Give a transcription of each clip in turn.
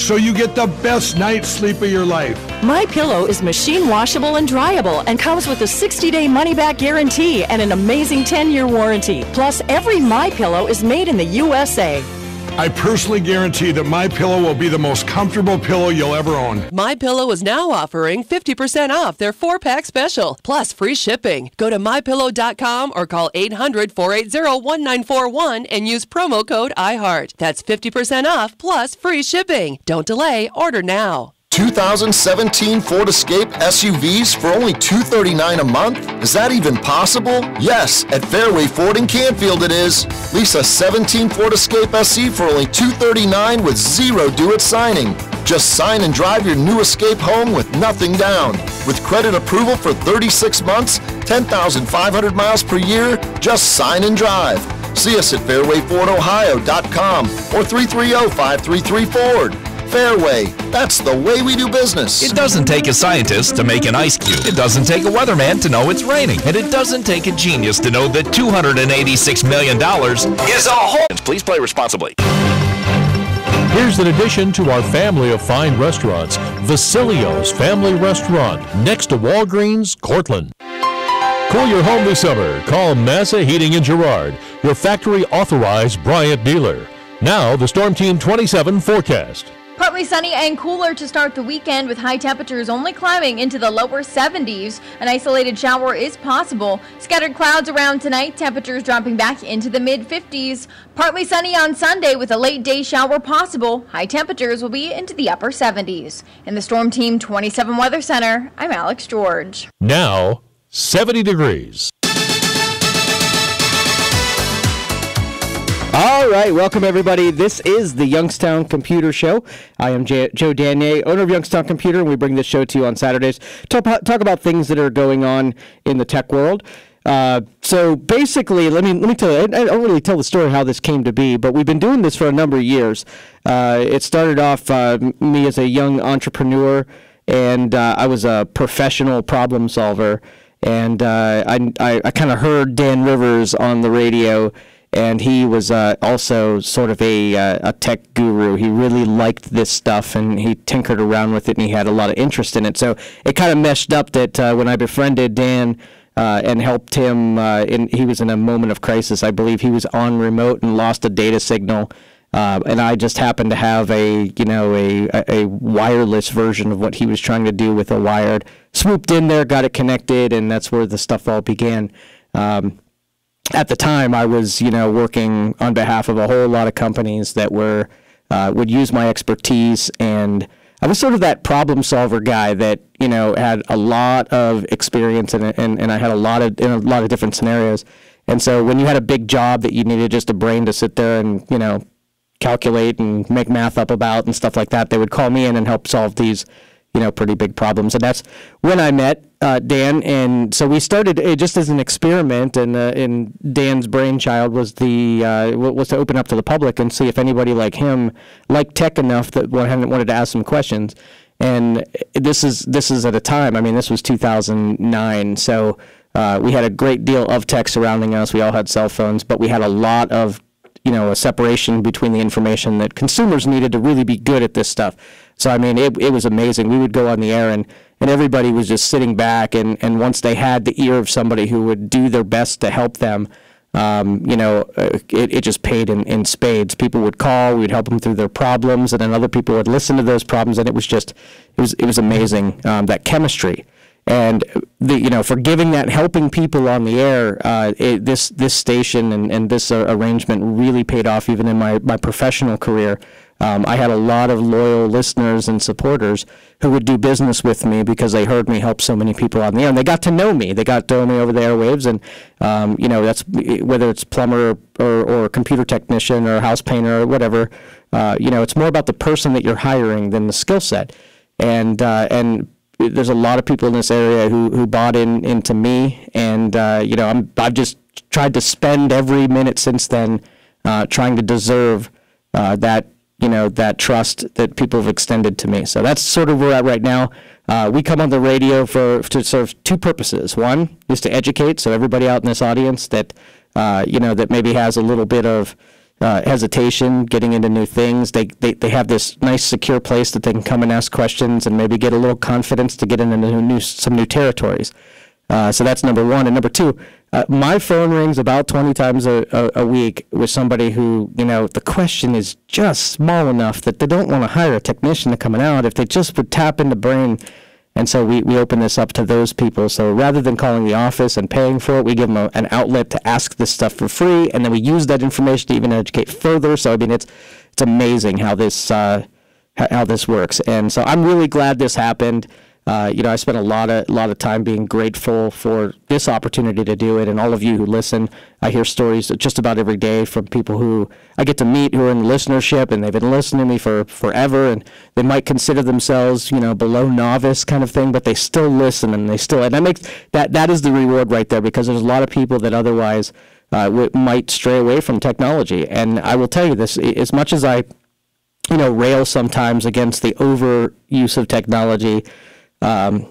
so you get the best night's sleep of your life. MyPillow is machine washable and dryable and comes with a 60-day money-back guarantee and an amazing 10-year warranty. Plus, every MyPillow is made in the USA. I personally guarantee that MyPillow will be the most comfortable pillow you'll ever own. MyPillow is now offering 50% off their 4-pack special, plus free shipping. Go to MyPillow.com or call 800-480-1941 and use promo code IHEART. That's 50% off plus free shipping. Don't delay. Order now. 2017 Ford Escape SUVs for only $239 a month? Is that even possible? Yes, at Fairway Ford in Canfield it is. Lease a 17 Ford Escape SE for only $239 with zero due at signing. Just sign and drive your new Escape home with nothing down. With credit approval for 36 months, 10,500 miles per year, just sign and drive. See us at fairwayfordohio.com or 330-533-FORD. Fairway, that's the way we do business. It doesn't take a scientist to make an ice cube. It doesn't take a weatherman to know it's raining. And it doesn't take a genius to know that $286 million is a whole. Please play responsibly. Here's an addition to our family of fine restaurants, Vasilio's Family Restaurant, next to Walgreens, Cortland. Cool your home this summer. Call Massa Heating in Girard, your factory-authorized Bryant dealer. Now, the Storm Team 27 forecast. Partly sunny and cooler to start the weekend with high temperatures only climbing into the lower 70s. An isolated shower is possible. Scattered clouds around tonight, temperatures dropping back into the mid-50s. Partly sunny on Sunday with a late day shower possible. High temperatures will be into the upper 70s. In the Storm Team 27 Weather Center, I'm Alex George. Now, 70 degrees. All right, welcome everybody. This is the Youngstown Computer Show. I am Joe Danier, owner of Youngstown Computer, and we bring this show to you on Saturdays to talk about things that are going on in the tech world. So basically, let me tell you, I don't really tell the story how this came to be, but we've been doing this for a number of years. It started off me as a young entrepreneur, and I was a professional problem solver, and I kind of heard Dan Rivers on the radio. And he was also sort of a tech guru. He really liked this stuff, and he tinkered around with it, and he had a lot of interest in it. So it kind of meshed up that when I befriended Dan and helped him, he was in a moment of crisis. I believe he was on remote and lost a data signal, and I just happened to have a wireless version of what he was trying to do with a wired. Swooped in there, got it connected, and that's where the stuff all began. At the time, I was, working on behalf of a whole lot of companies that would use my expertise, and I was sort of that problem solver guy that, had a lot of experience and I had in a lot of different scenarios. And so when you had a big job that you needed just a brain to sit there and, calculate and make math up about and stuff like that, they would call me in and help solve these pretty big problems. And that's when I met Dan. And so we started just as an experiment, and Dan's brainchild was to open up to the public and see if anybody like him liked tech enough that wanted to ask some questions. And this is at a time, this was 2009, so we had a great deal of tech surrounding us. We all had cell phones, but we had a lot of a separation between the information that consumers needed to really be good at this stuff. So, it was amazing. We would go on the air, and everybody was just sitting back, and once they had the ear of somebody who would do their best to help them, it just paid in spades. People would call, we'd help them through their problems, and then other people would listen to those problems, and it was amazing, that chemistry. And for giving that, helping people on the air, this station and this arrangement really paid off even in my professional career. I had a lot of loyal listeners and supporters who would do business with me because they heard me help so many people on the air, and they got to know me. They got to know me over the airwaves, and that's whether it's plumber or computer technician or house painter or whatever. It's more about the person that you're hiring than the skill set, and there's a lot of people in this area who bought into me, and I've just tried to spend every minute since then trying to deserve that trust that people have extended to me. So that's sort of where we're at right now. We come on the radio to serve two purposes. One is to educate, so everybody out in this audience that that maybe has a little bit of hesitation getting into new things. They have this nice secure place that they can come and ask questions and maybe get a little confidence to get into some new territories. So that's number one. And number two, my phone rings about 20 times a week with somebody who, the question is just small enough that they don't want to hire a technician to come out if they just would tap in the brain. And so we open this up to those people. So rather than calling the office and paying for it, we give them an outlet to ask this stuff for free, and then we use that information to even educate further. So I mean, it's amazing how this works. And so I'm really glad this happened. I spent a lot of time being grateful for this opportunity to do it, and all of you who listen. I hear stories just about every day from people who I get to meet who are in listenership, and they've been listening to me for forever, and they might consider themselves, below novice kind of thing, but they still listen, and that makes that is the reward right there, because there's a lot of people that otherwise might stray away from technology. And I will tell you this: as much as I, rail sometimes against the overuse of technology. I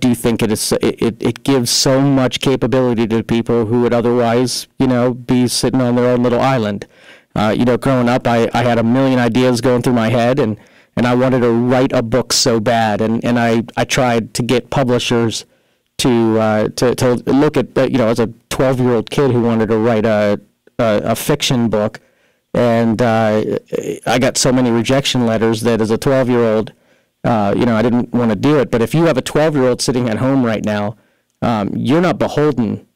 do think it gives so much capability to people who would otherwise, be sitting on their own little island. Growing up, I had a million ideas going through my head, and I wanted to write a book so bad, and I tried to get publishers to look at, as a 12-year-old kid who wanted to write a fiction book, and I got so many rejection letters that as a 12-year-old, I didn't want to do it. But if you have a 12-year-old sitting at home right now, you're not beholden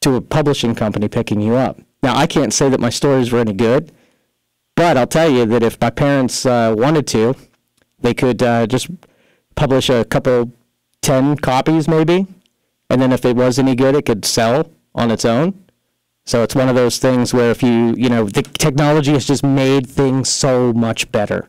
to a publishing company picking you up. Now, I can't say that my stories were any good, but I'll tell you that if my parents wanted to, they could just publish a couple, 10 copies maybe, and then if it was any good, it could sell on its own. So it's one of those things where if the technology has just made things so much better.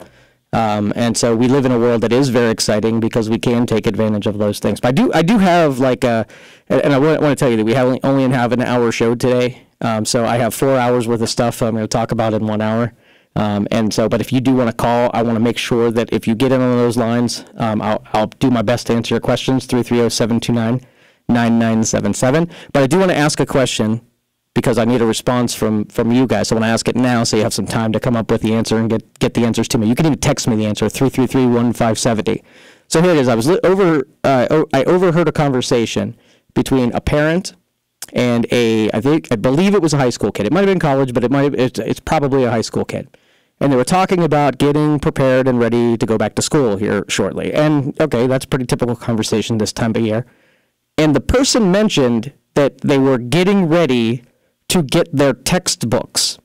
And so we live in a world that is very exciting because we can take advantage of those things. But I do have and I want to tell you that we only have an hour show today. So I have 4 hours worth of stuff I'm going to talk about in 1 hour. But if you do want to call, I want to make sure that if you get in on those lines, I'll do my best to answer your questions, 330-729-9977. But I do want to ask a question, because I need a response from you guys. So I want to ask it now so you have some time to come up with the answer and get the answers to me. You can even text me the answer, 333-1570. So here it is. I overheard a conversation between a parent and I believe it was a high school kid. It might have been college, but it's probably a high school kid. And they were talking about getting prepared and ready to go back to school here shortly. And okay, that's a pretty typical conversation this time of year. And the person mentioned that they were getting ready to get their textbooks.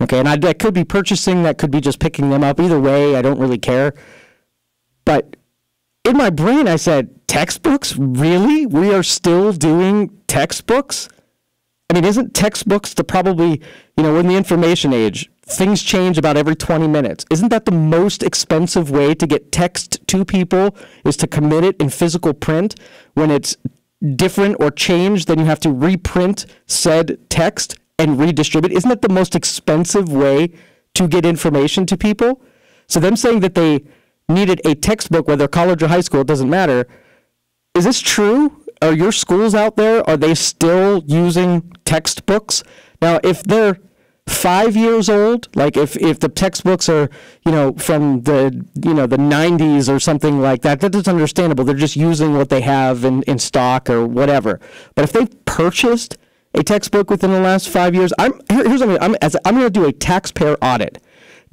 Okay, and I could be purchasing, that could be just picking them up. Either way, I don't really care. But in my brain, I said, textbooks? Really? We are still doing textbooks? I mean, isn't textbooks we're in the information age. Things change about every 20 minutes. Isn't that the most expensive way to get text to people, is to commit it in physical print? When it's different or changed, then you have to reprint said text and redistribute. Isn't that the most expensive way to get information to people? So them saying that they needed a textbook, whether college or high school, it doesn't matter. Is this true? Are your schools out there, are they still using textbooks? Now, if they're 5 years old, like if the textbooks are, from the 90s or something like that, that's understandable. They're just using what they have in stock or whatever. But if they've purchased a textbook within the last 5 years, I'm going to do a taxpayer audit.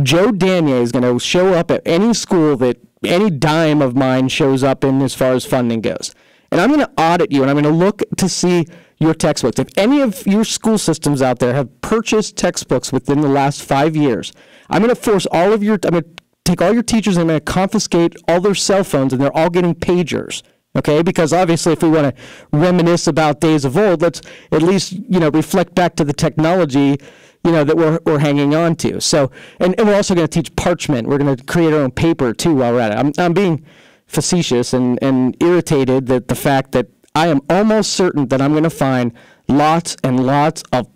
Joe Danier is going to show up at any school that any dime of mine shows up in as far as funding goes. And I'm going to audit you, and I'm going to look to see your textbooks. If any of your school systems out there have purchased textbooks within the last 5 years, I'm going to force I'm going to take all your teachers and I'm going to confiscate all their cell phones, and they're all getting pagers. Okay, because obviously if we want to reminisce about days of old, let's at least, reflect back to the technology, that we're hanging on to. So, and we're also going to teach parchment. We're going to create our own paper too while we're at it. I'm being facetious and irritated that the fact that I am almost certain that I'm going to find lots and lots of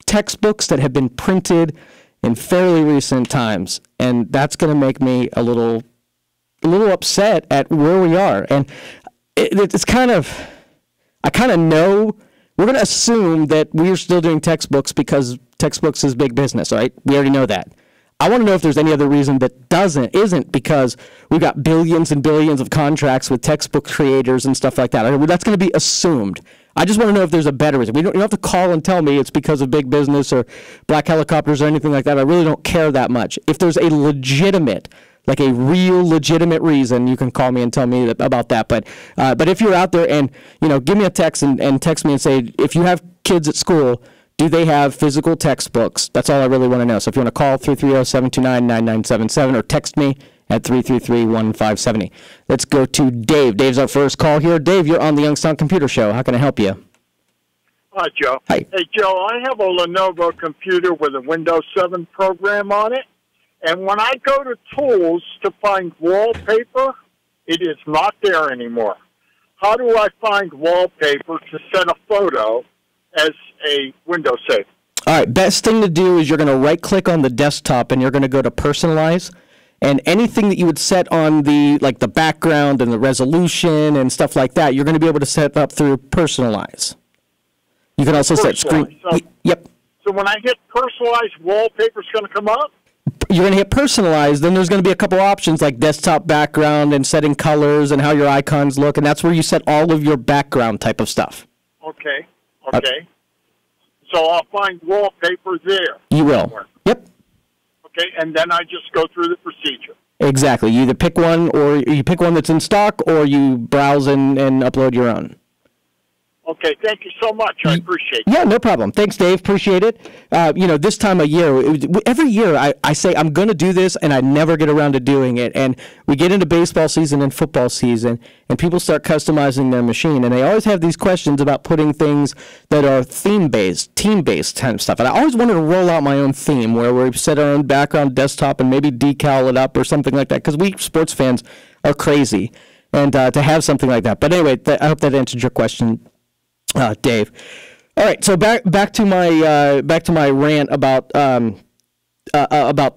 textbooks that have been printed in fairly recent times, and that's going to make me a little upset at where we are. And it's I kind of know we're going to assume that we're still doing textbooks because textbooks is big business, right? We already know that. I want to know if there's any other reason that isn't because we've got billions and billions of contracts with textbook creators and stuff like that. That's going to be assumed. I just want to know if there's a better reason. You don't have to call and tell me it's because of big business or black helicopters or anything like that. I really don't care that much. If there's a legitimate, like a real legitimate reason, you can call me and tell me about that. But if you're out there and, give me a text and text me and say, if you have kids at school, do they have physical textbooks? That's all I really want to know. So if you want to call 330-729-9977 or text me at 333-1570. Let's go to Dave. Dave's our first call here. Dave, you're on the Youngstown Computer Show. How can I help you? Hi, Joe. Hi. Hey, Joe, I have a Lenovo computer with a Windows 7 program on it, and when I go to Tools to find wallpaper, it is not there anymore. How do I find wallpaper to set a photo as a window save? All right, best thing to do is you're going to right-click on the desktop, and you're going to go to Personalize. And anything that you would set on the background and the resolution and stuff like that, you're going to be able to set up through Personalize. You can also set screen. Yep. So when I hit Personalize, wallpaper's going to come up? You're going to hit Personalize, then there's going to be a couple options like desktop background and setting colors and how your icons look, and that's where you set all of your background type of stuff. Okay. So I'll find wallpaper there. You will. Somewhere. Yep. Okay, and then I just go through the procedure. Exactly. You either pick one, or you pick one that's in stock, or you browse and upload your own. Okay, thank you so much. I appreciate it. Yeah, no problem. Thanks, Dave. Appreciate it. This time of year, every year I say I'm going to do this, and I never get around to doing it. And we get into baseball season and football season, and people start customizing their machine. And they always have these questions about putting things that are theme-based, team-based kind of stuff. And I always wanted to roll out my own theme where we set our own background desktop and maybe decal it up or something like that, because we sports fans are crazy. And to have something like that. But anyway, I hope that answered your question, Dave. All right, so back to my rant about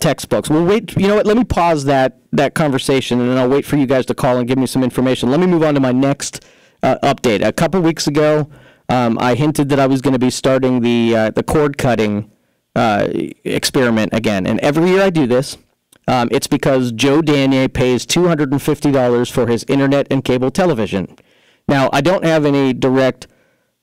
textbooks. We'll wait. You know what? Let me pause that conversation, and then I'll wait for you guys to call and give me some information. Let me move on to my next update. A couple weeks ago, I hinted that I was going to be starting the cord cutting experiment again, and every year I do this. It's because Joe Danier pays $250 for his internet and cable television. Now, I don't have any direct,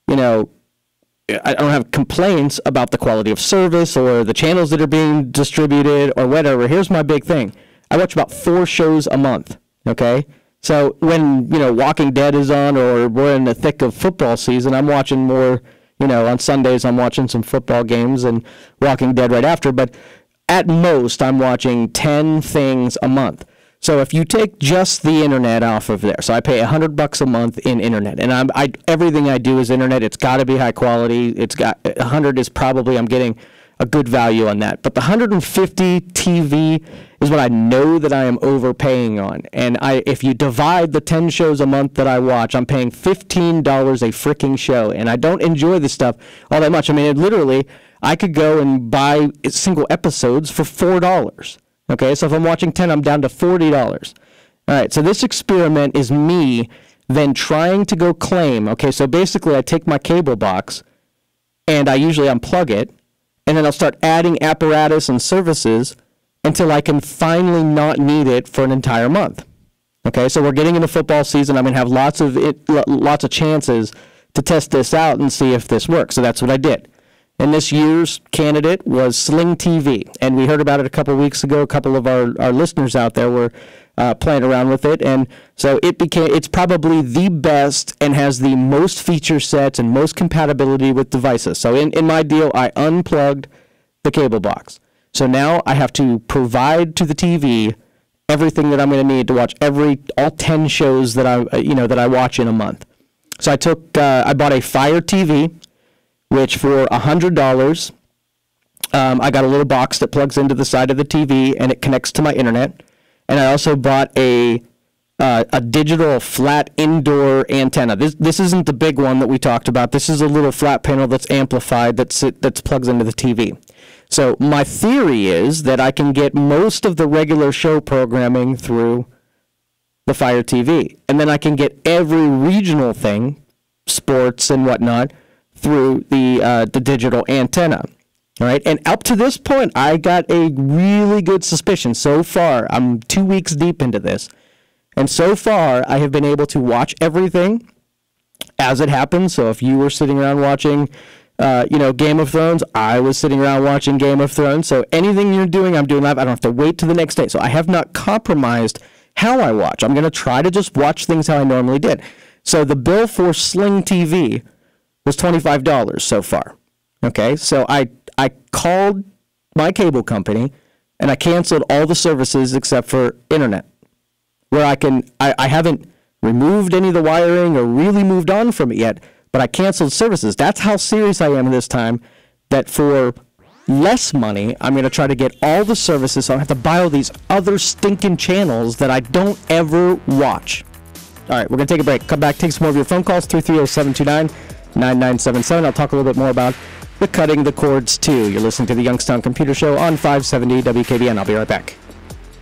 I don't have complaints about the quality of service or the channels that are being distributed or whatever. Here's my big thing. I watch about 4 shows a month, okay? So when, Walking Dead is on or we're in the thick of football season, I'm watching more, on Sundays I'm watching some football games and Walking Dead right after. But at most, I'm watching 10 things a month. So if you take just the internet off of there, so I pay $100 a month in internet, and everything I do is internet. It's got to be high quality. It's got 100 is probably I'm getting a good value on that. But the 150 TV is what I know that I am overpaying on. And if you divide the 10 shows a month that I watch, I'm paying $15 a freaking show, and I don't enjoy this stuff all that much. I mean, literally, I could go and buy single episodes for $4. Okay, so if I'm watching 10, I'm down to $40. All right, so this experiment is me then trying to go claim. Okay, so basically I take my cable box and I usually unplug it, and then I'll start adding apparatus and services until I can finally not need it for an entire month. Okay, so we're getting into football season. I'm going to have lots of chances to test this out and see if this works. So that's what I did. And this year's candidate was Sling TV, and we heard about it a couple of weeks ago. A couple of our listeners out there were playing around with it, and so it's probably the best and has the most feature sets and most compatibility with devices. So in my deal, I unplugged the cable box. So now I have to provide to the TV everything that I'm going to need to watch all 10 shows that I watch in a month. So I bought a Fire TV, which for $100, I got a little box that plugs into the side of the TV and it connects to my internet. And I also bought a digital flat indoor antenna. This isn't the big one that we talked about. This is a little flat panel that's amplified that's plugs into the TV. So my theory is that I can get most of the regular show programming through the Fire TV, and then I can get every regional thing, sports and whatnot, through the digital antenna. All right, and up to this point, I got a really good suspicion. So far, I'm 2 weeks deep into this, and so far, I have been able to watch everything as it happens. So if you were sitting around watching, Game of Thrones, I was sitting around watching Game of Thrones. So anything you're doing, I'm doing live. I don't have to wait till the next day. So I have not compromised how I watch. I'm going to try to just watch things how I normally did. So the bill for Sling TV was $25 so far. Okay, so I called my cable company and I canceled all the services except for internet, where I haven't removed any of the wiring or really moved on from it yet, but I canceled services. That's how serious I am this time, that for less money, I'm going to try to get all the services, so I don't have to buy all these other stinking channels that I don't ever watch. All right, we're going to take a break. Come back, take some more of your phone calls, 330-729-9977. I'll talk a little bit more about the cutting the cords too. You're listening to the Youngstown Computer Show on 570 WKBN. I'll be right back.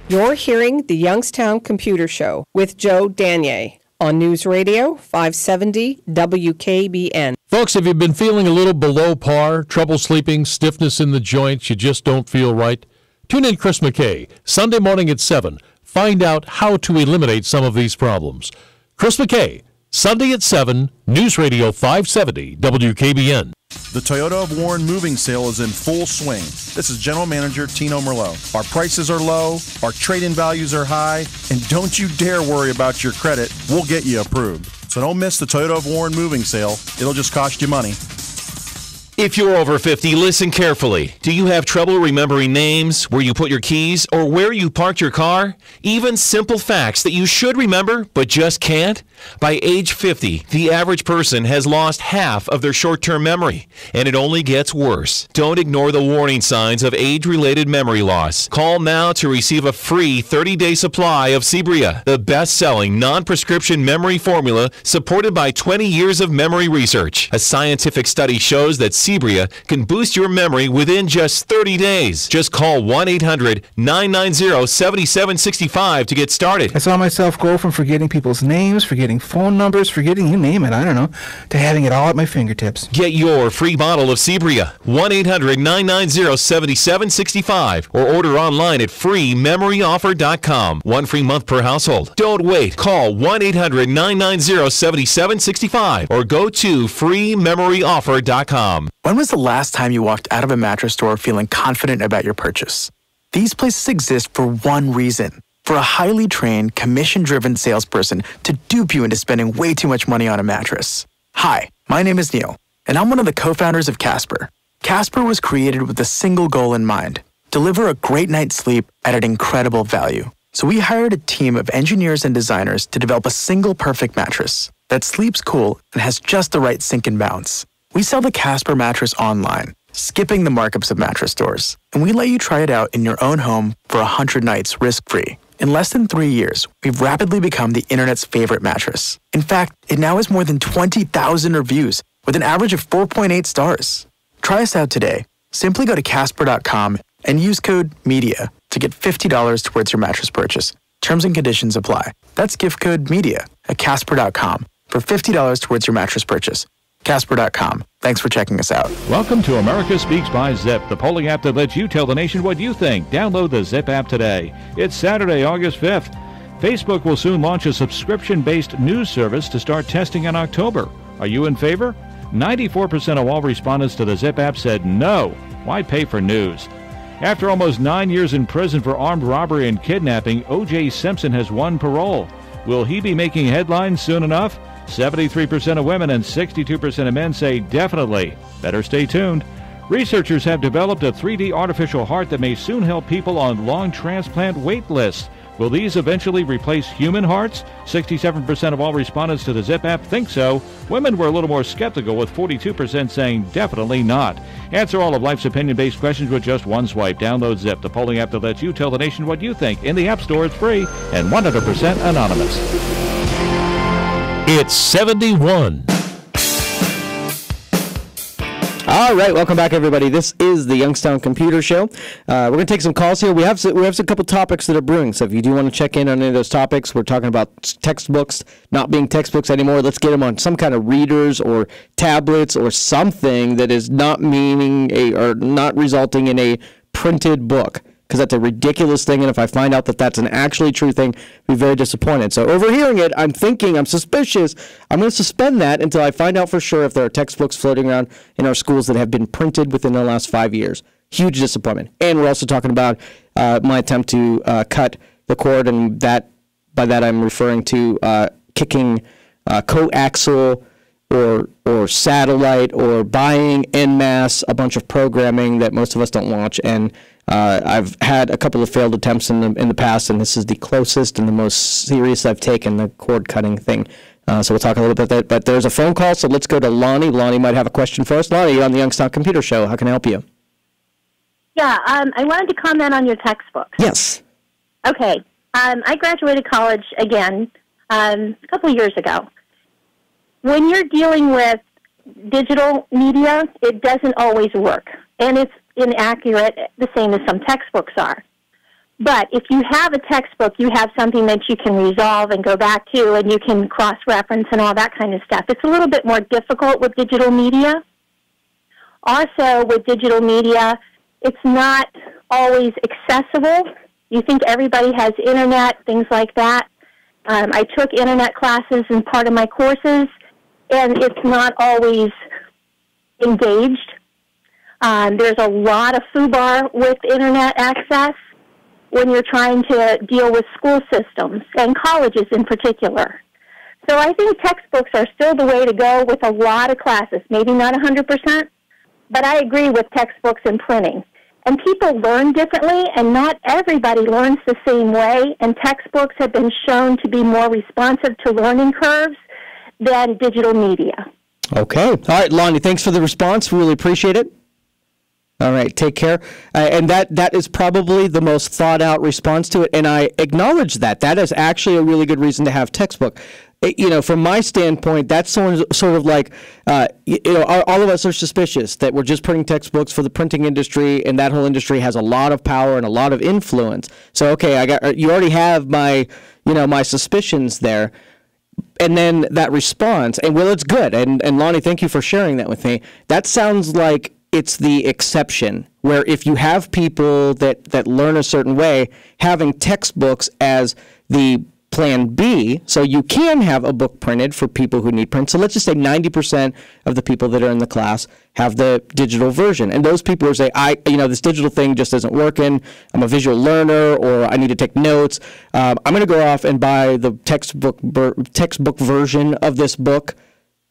You're hearing the Youngstown Computer Show with Joe Danier on News Radio 570 WKBN. Folks, have you been feeling a little below par, trouble sleeping, stiffness in the joints, you just don't feel right? Tune in Chris McKay, Sunday morning at 7. Find out how to eliminate some of these problems. Chris McKay, Sunday at 7, News Radio 570 WKBN. The Toyota of Warren moving sale is in full swing. This is General Manager Tino Merlot. Our prices are low, our trade-in values are high, and don't you dare worry about your credit. We'll get you approved. So don't miss the Toyota of Warren moving sale. It'll just cost you money. If you're over 50, listen carefully. Do you have trouble remembering names, where you put your keys, or where you parked your car? Even simple facts that you should remember but just can't? By age 50, the average person has lost half of their short-term memory, and it only gets worse. Don't ignore the warning signs of age-related memory loss. Call now to receive a free 30-day supply of Cebria, the best-selling non-prescription memory formula supported by 20 years of memory research. A scientific study shows that Cebria can boost your memory within just 30 days. Just call 1-800-990-7765 to get started. I saw myself go from forgetting people's names, forgetting phone numbers, forgetting you name it, I don't know, to having it all at my fingertips. Get your free bottle of Cebria, 1-800-990-7765, or order online at freememoryoffer.com. One free month per household. Don't wait. Call 1-800-990-7765 or go to freememoryoffer.com. When was the last time you walked out of a mattress store feeling confident about your purchase? These places exist for one reason: for a highly trained, commission-driven salesperson to dupe you into spending way too much money on a mattress. Hi, my name is Neil, and I'm one of the co-founders of Casper. Casper was created with a single goal in mind: deliver a great night's sleep at an incredible value. So we hired a team of engineers and designers to develop a single perfect mattress that sleeps cool and has just the right sink and bounce. We sell the Casper mattress online, skipping the markups of mattress stores, and we let you try it out in your own home for 100 nights risk-free. In less than 3 years, we've rapidly become the internet's favorite mattress. In fact, it now has more than 20,000 reviews with an average of 4.8 stars. Try us out today. Simply go to Casper.com and use code MEDIA to get $50 towards your mattress purchase. Terms and conditions apply. That's gift code MEDIA at Casper.com for $50 towards your mattress purchase. Casper.com. Thanks for checking us out. Welcome to America Speaks by Zip, the polling app that lets you tell the nation what you think. Download the Zip app today. It's Saturday, August 5th. Facebook will soon launch a subscription-based news service to start testing in October. Are you in favor? 94% of all respondents to the Zip app said no. Why pay for news? After almost 9 years in prison for armed robbery and kidnapping, O.J. Simpson has won parole. Will he be making headlines soon enough? 73% of women and 62% of men say definitely. Better stay tuned. Researchers have developed a 3D artificial heart that may soon help people on long transplant wait lists. Will these eventually replace human hearts? 67% of all respondents to the Zip app think so. Women were a little more skeptical, with 42% saying definitely not. Answer all of life's opinion-based questions with just one swipe. Download Zip, the polling app that lets you tell the nation what you think. In the App Store, it's free and 100% anonymous. It's 71. All right, welcome back, everybody. This is the Youngstown Computer Show. We're going to take some calls here. We have a couple topics that are brewing, so if you do want to check in on any of those topics, we're talking about textbooks not being textbooks anymore. Let's get them on some kind of readers or tablets or something that is not or not resulting in a printed book, because that's a ridiculous thing, and if I find out that that's an actually true thing, I'll be very disappointed. So overhearing it, I'm suspicious. I'm going to suspend that until I find out for sure if there are textbooks floating around in our schools that have been printed within the last 5 years. Huge disappointment. And we're also talking about my attempt to cut the cord, and by that I'm referring to kicking coaxial or satellite or buying en masse a bunch of programming that most of us don't watch. And I've had a couple of failed attempts in the past, and this is the closest and the most serious I've taken, the cord cutting thing. So we'll talk a little bit about that. But there's a phone call, so let's go to Lonnie. Lonnie might have a question for us. Lonnie, you're on the Youngstown Computer Show. How can I help you? Yeah, I wanted to comment on your textbooks. Yes. Okay. I graduated college again a couple of years ago. When you're dealing with digital media, it doesn't always work, and it's inaccurate, the same as some textbooks are. But if you have a textbook, you have something that you can resolve and go back to, and you can cross-reference and all that kind of stuff. It's a little bit more difficult with digital media. Also, with digital media, it's not always accessible. You think everybody has internet, things like that. I took internet classes in part of my courses, and it's not always engaged. There's a lot of FUBAR with internet access when you're trying to deal with school systems and colleges in particular. So I think textbooks are still the way to go with a lot of classes, maybe not 100%, but I agree with textbooks and printing. And people learn differently, and not everybody learns the same way, and textbooks have been shown to be more responsive to learning curves than digital media. Okay. All right, Lonnie, thanks for the response. We really appreciate it. All right, take care. And that is probably the most thought-out response to it, and I acknowledge that. That is actually a really good reason to have textbook. From my standpoint, that's sort of like, all of us are suspicious that we're just printing textbooks for the printing industry, and that whole industry has a lot of power and a lot of influence. So, okay, you already have my suspicions there. And then that response, and well, it's good. And Lonnie, thank you for sharing that with me. That sounds like it's the exception, where if you have people that learn a certain way, having textbooks as the plan B, so you can have a book printed for people who need print. So let's just say 90% of the people that are in the class have the digital version. And those people who say, this digital thing just isn't working, I'm a visual learner, or I need to take notes, I'm going to go off and buy the textbook version of this book.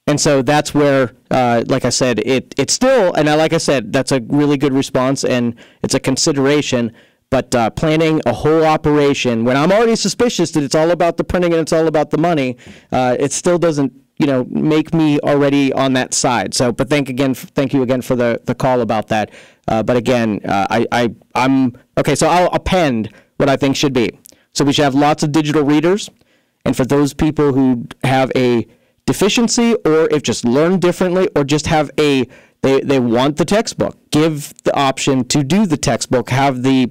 And so that's where, like I said, it's still, and like I said, that's a really good response, and it's a consideration. But planning a whole operation, when I'm already suspicious that it's all about the printing and it's all about the money, it still doesn't, make me already on that side. So, but thank you again for the call about that. But again, I'm okay. So I'll append what I think should be. So we should have lots of digital readers, and for those people who have a deficiency, or if just learn differently, or just have they want the textbook, give the option to do the textbook, have the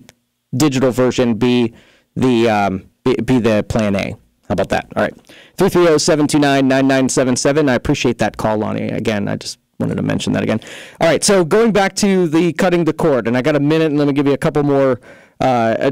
digital version be the plan A. How about that? All right. 330-729-9977. I appreciate that call, Lonnie. Again, I just wanted to mention that again. All right. So going back to the cutting the cord, and I got a minute, and let me give you a couple more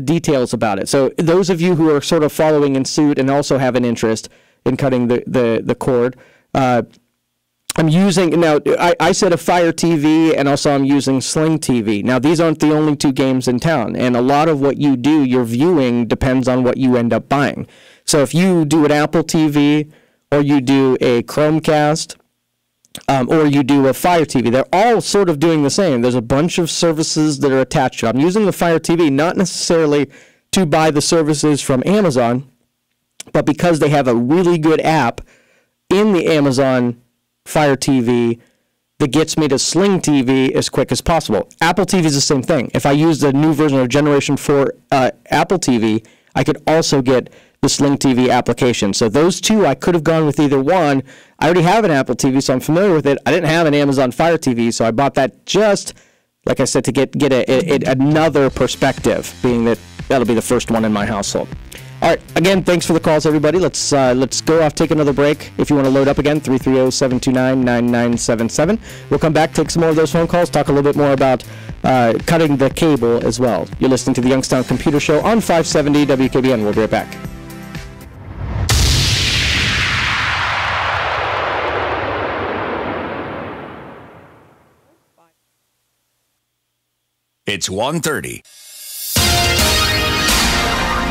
details about it. So those of you who are sort of following in suit and also have an interest in cutting the cord, I'm using, now I said a Fire TV, and also I'm using Sling TV. Now these aren't the only two games in town, and a lot of what you do, your viewing, depends on what you end up buying. So if you do an Apple TV, or you do a Chromecast, or you do a Fire TV, they're all sort of doing the same. There's a bunch of services that are attached to it. I'm using the Fire TV not necessarily to buy the services from Amazon, but because they have a really good app in the Amazon Fire TV that gets me to Sling TV as quick as possible. Apple TV is the same thing. If I use the new version of Generation 4 Apple TV, I could also get the Sling TV application. So those two, I could have gone with either one. I already have an Apple TV, so I'm familiar with it. I didn't have an Amazon Fire TV, so I bought that just, like I said, to get another perspective, being that that'll be the first one in my household. All right, again, thanks for the calls, everybody. Let's go off, take another break. If you want to load up again, 330-729-9977. We'll come back, take some more of those phone calls, talk a little bit more about cutting the cable as well. You're listening to the Youngstown Computer Show on 570 WKBN. We'll be right back. It's 1:30.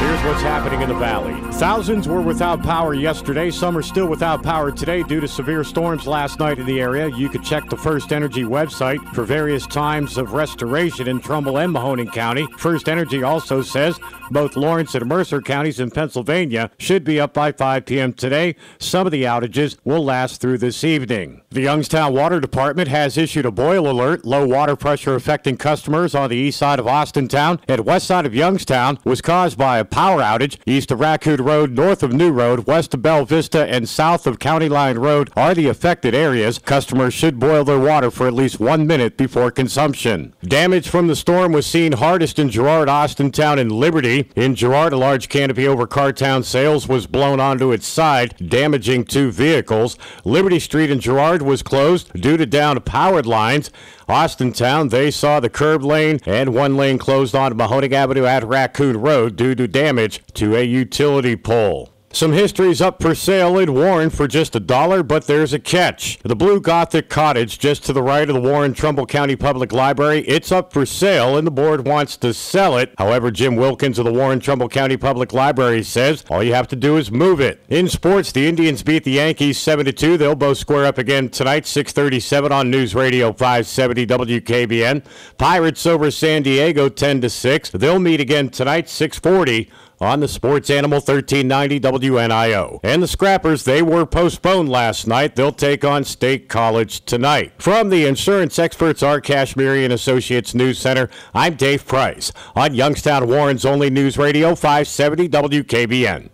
Here's what's happening in the valley. Thousands were without power yesterday. Some are still without power today due to severe storms last night in the area. You could check the First Energy website for various times of restoration in Trumbull and Mahoning County. First Energy also says both Lawrence and Mercer counties in Pennsylvania should be up by 5 p.m. today. Some of the outages will last through this evening. The Youngstown Water Department has issued a boil alert. Low water pressure affecting customers on the east side of Austintown and west side of Youngstown was caused by a power outage. East of Raccoon Road, north of New Road, west of Bell Vista, and south of County Line Road are the affected areas. Customers should boil their water for at least 1 minute before consumption. Damage from the storm was seen hardest in Girard, Austintown, and Liberty. In Girard, a large canopy over Cartown Sales was blown onto its side, damaging 2 vehicles. Liberty Street in Girard was closed due to downed powered lines. Austintown, they saw the curb lane and 1 lane closed on Mahoning Avenue at Raccoon Road due to damage to a utility pole. Some history's up for sale in Warren for just $1, but there's a catch. The Blue Gothic Cottage just to the right of the Warren Trumbull County Public Library, it's up for sale and the board wants to sell it. However, Jim Wilkins of the Warren Trumbull County Public Library says all you have to do is move it. In sports, the Indians beat the Yankees 7-2. They'll both square up again tonight, 6:37 on News Radio 570 WKBN. Pirates over San Diego 10-6. They'll meet again tonight, 6:40. On the Sports Animal 1390 WNIO. And the Scrappers, they were postponed last night. They'll take on State College tonight. From the insurance experts, our Kashmiri and Associates News Center, I'm Dave Price on Youngstown Warren's only News Radio 570 WKBN.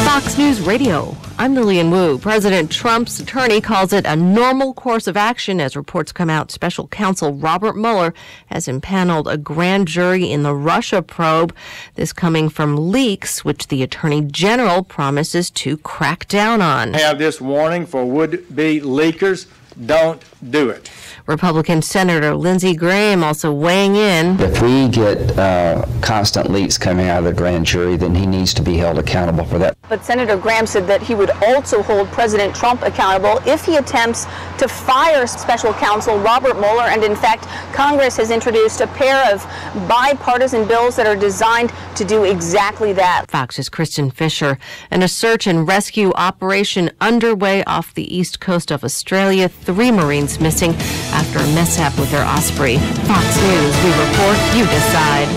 Fox News Radio. I'm Lillian Wu. President Trump's attorney calls it a normal course of action as reports come out. Special counsel Robert Mueller has impaneled a grand jury in the Russia probe. This coming from leaks, which the attorney general promises to crack down on. Have this warning for would-be leakers. Don't do it. Republican Senator Lindsey Graham also weighing in. If we get constant leaks coming out of the grand jury, then he needs to be held accountable for that. But Senator Graham said that he would also hold President Trump accountable if he attempts to fire special counsel Robert Mueller. And in fact, Congress has introduced a pair of bipartisan bills that are designed to do exactly that. Fox's Kristen Fisher. And a search and rescue operation underway off the east coast of Australia. 3 Marines missing after a mishap with their Osprey. Fox News, we report, you decide.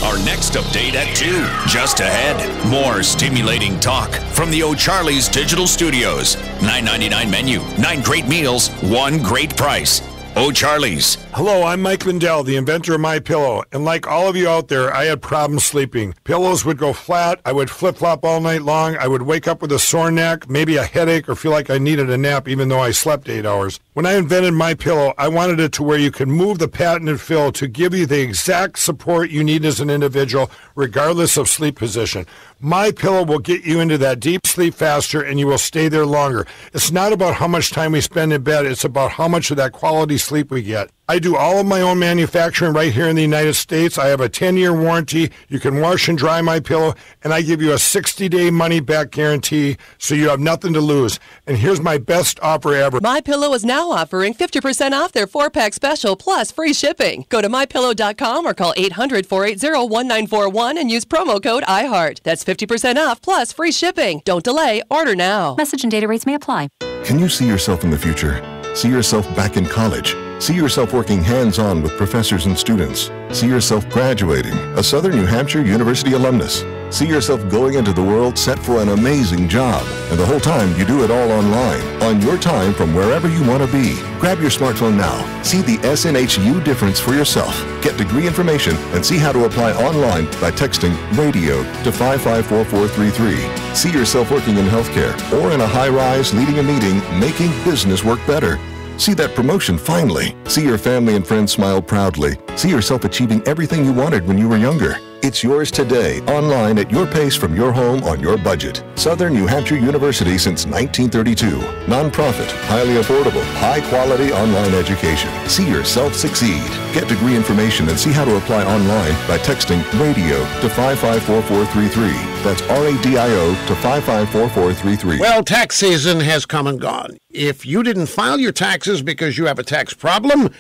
Our next update at 2. Just ahead, more stimulating talk from the O'Charley's Digital Studios. $9.99 menu, 9 great meals, 1 great price. O'Charley's. Hello, I'm Mike Lindell, the inventor of MyPillow, and like all of you out there, I had problems sleeping. Pillows would go flat, I would flip-flop all night long, I would wake up with a sore neck, maybe a headache, or feel like I needed a nap even though I slept 8 hours. When I invented MyPillow, I wanted it to where you can move the patented fill to give you the exact support you need as an individual, regardless of sleep position. MyPillow will get you into that deep sleep faster and you will stay there longer. It's not about how much time we spend in bed, it's about how much of that quality sleep we get. I do all of my own manufacturing right here in the United States. I have a 10-year warranty. You can wash and dry my pillow, and I give you a 60-day money-back guarantee, so you have nothing to lose. And here's my best offer ever. MyPillow is now offering 50% off their 4-pack special plus free shipping. Go to MyPillow.com or call 800-480-1941 and use promo code IHEART. That's 50% off plus free shipping. Don't delay. Order now. Message and data rates may apply. Can you see yourself in the future? See yourself back in college? See yourself working hands-on with professors and students? See yourself graduating, a Southern New Hampshire University alumnus? See yourself going into the world set for an amazing job. And the whole time, you do it all online, on your time from wherever you want to be. Grab your smartphone now. See the SNHU difference for yourself. Get degree information and see how to apply online by texting RADIO to 554433. See yourself working in healthcare or in a high-rise leading a meeting, making business work better. See that promotion finally. See your family and friends smile proudly. See yourself achieving everything you wanted when you were younger. It's yours today, online at your pace from your home on your budget. Southern New Hampshire University since 1932. Nonprofit, highly affordable, high-quality online education. See yourself succeed. Get degree information and see how to apply online by texting RADIO to 554433. That's RADIO to 554433. Well, tax season has come and gone. If you didn't file your taxes because you have a tax problem,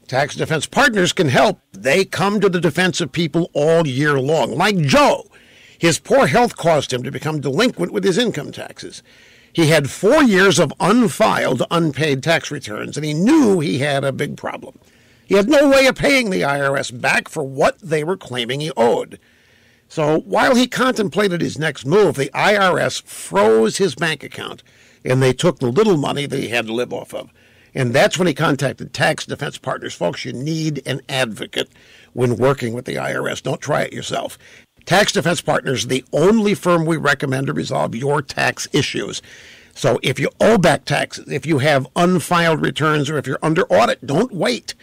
Tax Defense Partners can help. They come to the defense of people all year long. Like Joe. His poor health caused him to become delinquent with his income taxes. He had 4 years of unfiled, unpaid tax returns, and he knew he had a big problem. He had no way of paying the IRS back for what they were claiming he owed. So while he contemplated his next move, the IRS froze his bank account, and they took the little money that he had to live off of. And that's when he contacted Tax Defense Partners. Folks, you need an advocate when working with the IRS. Don't try it yourself. Tax Defense Partners is the only firm we recommend to resolve your tax issues. So if you owe back taxes, if you have unfiled returns, or if you're under audit, don't wait.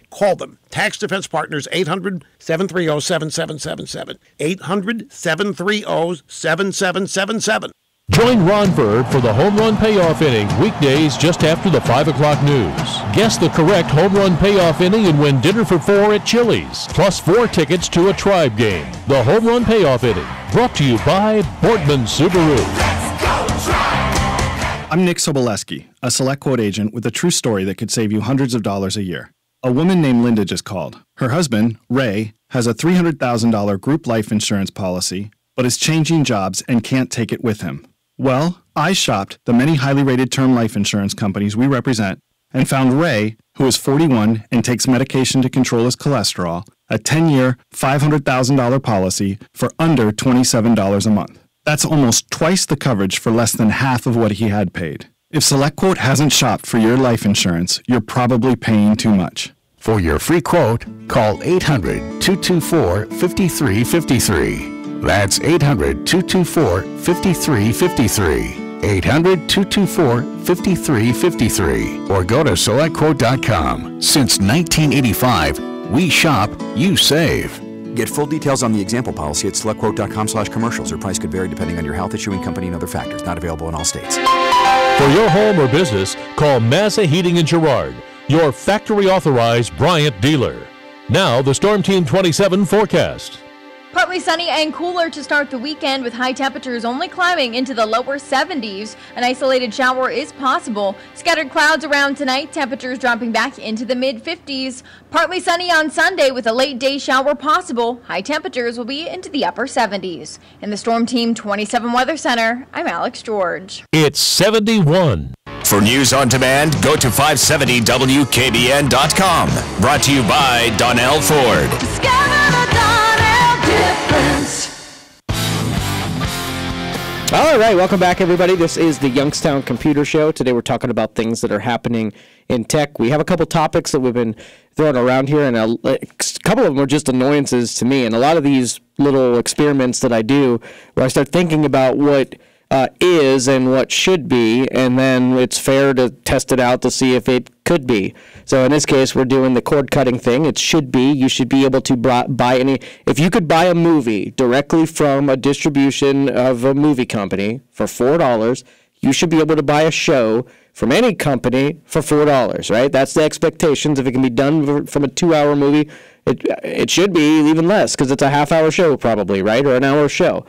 Call them. Tax Defense Partners, 800-730-7777. 800-730-7777. Join Ron Bird for the Home Run Payoff Inning, weekdays just after the 5 o'clock news. Guess the correct Home Run Payoff Inning and win dinner for 4 at Chili's, plus 4 tickets to a Tribe game. The Home Run Payoff Inning, brought to you by Boardman Subaru. Let's go Tribe! I'm Nick Soboleski, a Select Quote agent with a true story that could save you hundreds of dollars a year. A woman named Linda just called. Her husband, Ray, has a $300,000 group life insurance policy, but is changing jobs and can't take it with him. Well, I shopped the many highly rated term life insurance companies we represent and found Ray, who is 41 and takes medication to control his cholesterol, a 10-year, $500,000 policy for under $27 a month. That's almost twice the coverage for less than half of what he had paid. If SelectQuote hasn't shopped for your life insurance, you're probably paying too much. For your free quote, call 800-224-5353. That's 800-224-5353. 800-224-5353. Or go to SelectQuote.com. Since 1985, we shop, you save. Get full details on the example policy at SelectQuote.com/commercials. Or price could vary depending on your health, issuing company, and other factors. Not available in all states. For your home or business, call Massa Heating in Girard, your factory-authorized Bryant dealer. Now, the Storm Team 27 forecast. Partly sunny and cooler to start the weekend, with high temperatures only climbing into the lower 70s. An isolated shower is possible. Scattered clouds around tonight, temperatures dropping back into the mid-50s. Partly sunny on Sunday with a late day shower possible. High temperatures will be into the upper 70s. In the Storm Team 27 Weather Center, I'm Alex George. It's 71. For news on demand, go to 570WKBN.com. Brought to you by Donnell Ford. All right, welcome back, everybody. This is the Youngstown Computer Show. Today we're talking about things that are happening in tech. We have a couple topics that we've been throwing around here, and a couple of them are just annoyances to me. And a lot of these little experiments that I do, where I start thinking about what is and what should be, and then it's fair to test it out to see if it could be. So in this case, we're doing the cord cutting thing. It should be. You should be able to buy any. If you could buy a movie directly from a distribution of a movie company for $4, you should be able to buy a show from any company for $4, right? That's the expectations. If it can be done from a 2-hour movie, it should be even less, because it's a half-hour show probably, right? Or an hour show.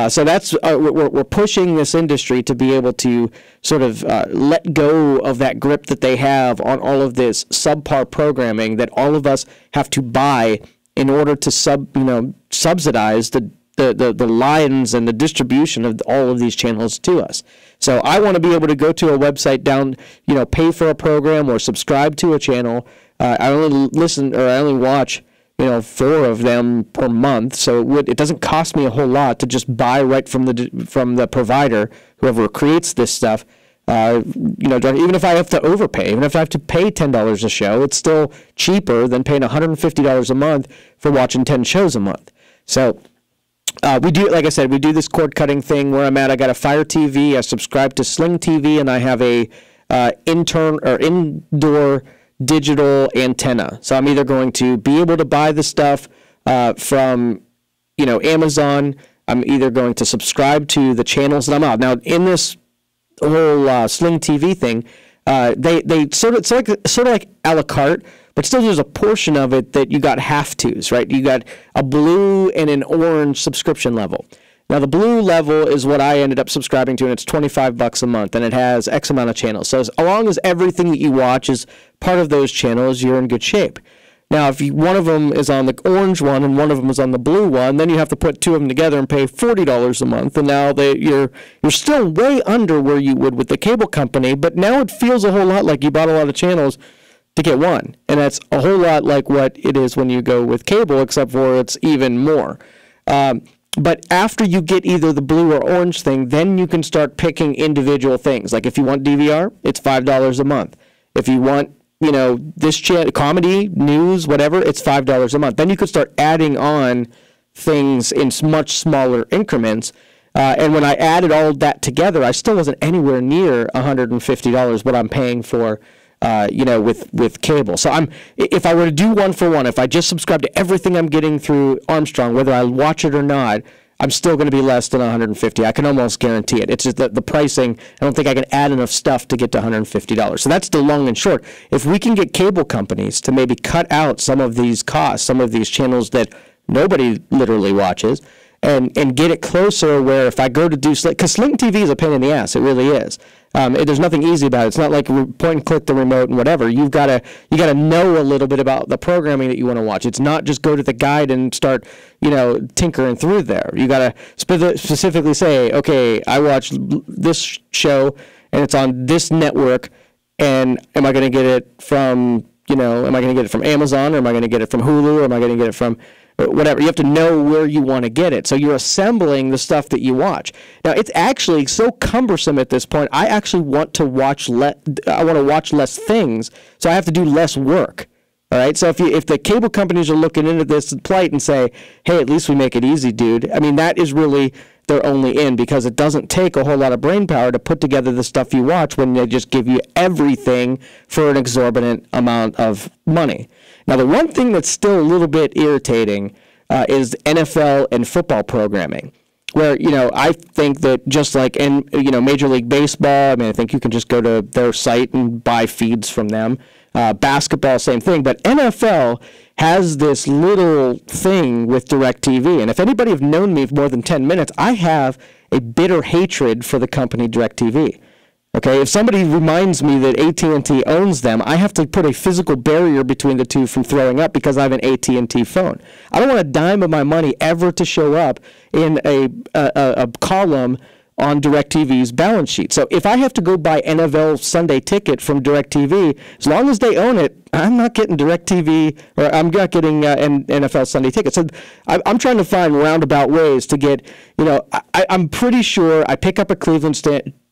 So that's we're pushing this industry to be able to sort of let go of that grip that they have on all of this subpar programming that all of us have to buy in order to subsidize the lines and the distribution of all of these channels to us. So I want to be able to go to a website, pay for a program or subscribe to a channel. I only listen, or I only watch 4 of them per month. So it doesn't cost me a whole lot to just buy right from the provider, whoever creates this stuff. Even if I have to overpay, even if I have to pay $10 a show, it's still cheaper than paying $150 a month for watching 10 shows a month. So we do, like I said, we do this cord cutting thing where I'm at. I got a Fire TV, I subscribe to Sling TV, and I have a indoor digital antenna. So I'm either going to be able to buy the stuff from Amazon. I'm either going to subscribe to the channels that I'm on. Now in this whole Sling TV thing, they sort of like a la carte, but still there's a portion of it that you got have-tos, right? You got a blue and an orange subscription level. Now the blue level is what I ended up subscribing to, and it's $25 a month, and it has X amount of channels. So as long as everything that you watch is part of those channels, you're in good shape. Now, if one of them is on the orange one and one of them is on the blue one, then you have to put 2 of them together and pay $40 a month. And now you're still way under where you would with the cable company, but now it feels a whole lot like you bought a lot of channels to get one. And that's a whole lot like what it is when you go with cable, except for it's even more. But after you get either the blue or orange thing, then you can start picking individual things. Like if you want DVR, it's $5 a month. If you want this channel, comedy, news, whatever, it's $5 a month. Then you could start adding on things in much smaller increments. And when I added all that together, I still wasn't anywhere near $150 what I'm paying for, with cable. So if I were to do 1-for-1, if I just subscribe to everything I'm getting through Armstrong, whether I watch it or not, I'm still going to be less than $150. I can almost guarantee it. It's just that the pricing, I don't think I can add enough stuff to get to $150. So that's the long and short. If we can get cable companies to maybe cut out some of these costs, some of these channels that nobody literally watches, and get it closer where if I go to do Sling, because Sling TV is a pain in the ass, it really is. There's nothing easy about it. It's not like point and click the remote and whatever. You gotta know a little bit about the programming that you want to watch. It's not just go to the guide and start tinkering through there. You gotta specifically say, okay, I watch this show and it's on this network, and am I going to get it from am I going to get it from Amazon, or am I going to get it from Hulu, or am I going to get it from whatever? You have to know where you want to get it. So you're assembling the stuff that you watch. Now, it's actually so cumbersome at this point. I actually want to watch less things, so I have to do less work. All right? So if the cable companies are looking into this plight and say, hey, at least we make it easy, dude, I mean, that is really their only in, because it doesn't take a whole lot of brain power to put together the stuff you watch when they just give you everything for an exorbitant amount of money. Now, the one thing that's still a little bit irritating is NFL and football programming, where, I think that just like in, Major League Baseball, I mean, I think you can just go to their site and buy feeds from them. Basketball, same thing. But NFL has this little thing with DirecTV. And if anybody have known me for more than 10 minutes, I have a bitter hatred for the company DirecTV. Okay, if somebody reminds me that AT&T owns them, I have to put a physical barrier between the two from throwing up because I have an AT&T phone. I don't want a dime of my money ever to show up in a column on DirecTV's balance sheet. So if I have to go buy NFL Sunday Ticket from DirecTV, as long as they own it, I'm not getting DirecTV, or I'm not getting an NFL Sunday Ticket. So I'm trying to find roundabout ways to get, I'm pretty sure I pick up a Cleveland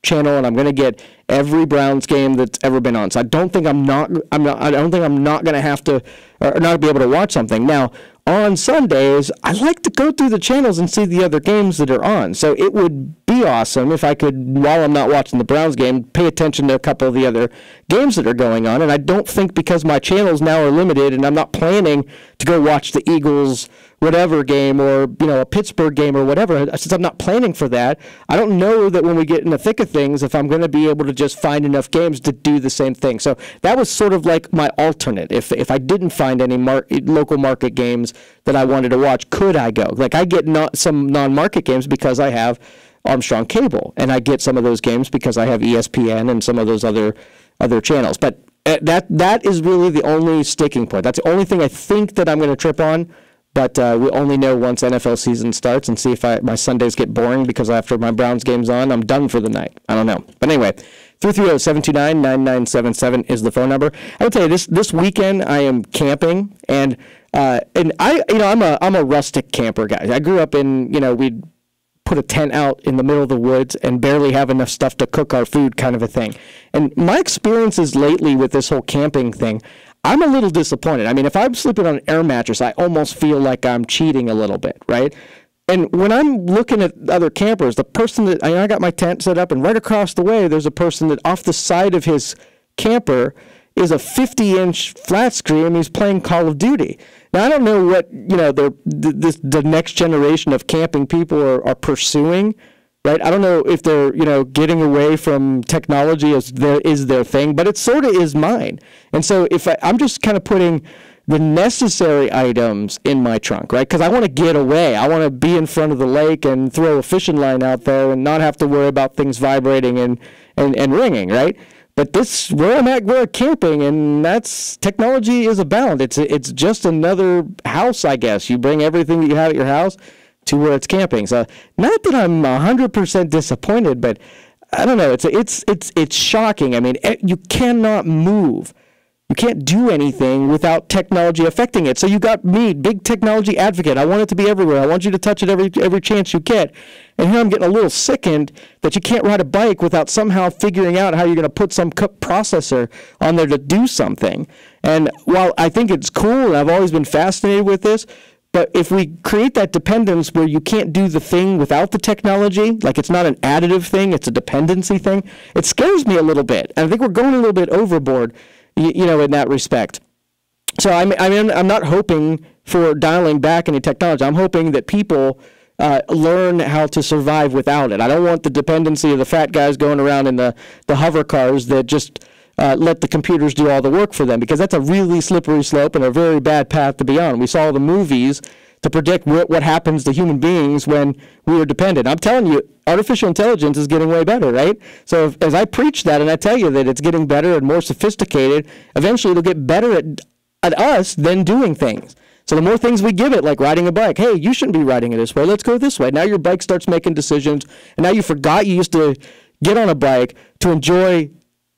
channel and I'm going to get every Browns game that's ever been on. So I don't think I'm not going to have to, or not be able to watch something. Now, on Sundays, I like to go through the channels and see the other games that are on. So it would be awesome if I could, while I'm not watching the Browns game, pay attention to a couple of the other games that are going on. And I don't think, because my channels now are limited and I'm not planning to go watch the Eagles whatever game, or a Pittsburgh game or whatever, since I'm not planning for that, I don't know that when we get in the thick of things, if I'm going to be able to just find enough games to do the same thing. So that was sort of like my alternate. If I didn't find any local market games that I wanted to watch, could I go? Like, I get some non-market games because I have Armstrong Cable, and I get some of those games because I have ESPN and some of those other channels. But that is really the only sticking point. That's the only thing I think that I'm going to trip on. But we'll only know once NFL season starts, and see if my Sundays get boring, because after my Browns game's on, I'm done for the night. I don't know. But anyway, 330-729-9977 is the phone number. I would tell you, this weekend I am camping, and And I'm a rustic camper guy. I grew up in, we'd put a tent out in the middle of the woods and barely have enough stuff to cook our food kind of a thing. And my experiences lately with this whole camping thing, I'm a little disappointed. I mean, if I'm sleeping on an air mattress, I almost feel like I'm cheating a little bit, right? And when I'm looking at other campers, the person that I got my tent set up, and right across the way, there's a person that off the side of his camper is a 50-inch flat screen, and he's playing Call of Duty. Now, I don't know what the next generation of camping people are pursuing, right? I don't know if they're getting away from technology as is their thing, but it sort of is mine. And so if I'm just kind of putting the necessary items in my trunk, right? Because I want to get away. I want to be in front of the lake and throw a fishing line out there and not have to worry about things vibrating and ringing, right? But where I'm at, we're camping, and technology is abound. It's just another house, I guess. You bring everything that you have at your house to where it's camping. So not that I'm 100% disappointed, but I don't know. It's shocking. I mean, you cannot move. You can't do anything without technology affecting it. So you got me, big technology advocate. I want it to be everywhere. I want you to touch it every chance you get. And here I'm getting a little sickened that you can't ride a bike without somehow figuring out how you're going to put some processor on there to do something. And while I think it's cool, and I've always been fascinated with this, but if we create that dependence where you can't do the thing without the technology, like it's not an additive thing, it's a dependency thing, it scares me a little bit. And I think we're going a little bit overboard, in that respect. So I'm not hoping for dialing back any technology. I'm hoping that people learn how to survive without it. I don't want the dependency of the fat guys going around in the hover cars that just let the computers do all the work for them, because that's a really slippery slope and a very bad path to be on. We saw the movies to predict what happens to human beings when we are dependent. I'm telling you, artificial intelligence is getting way better, right? So as I preach that and I tell you that it's getting better and more sophisticated, eventually it'll get better at us than doing things. So the more things we give it, like riding a bike, hey, you shouldn't be riding it this way, let's go this way. Now your bike starts making decisions, and now you forgot you used to get on a bike to enjoy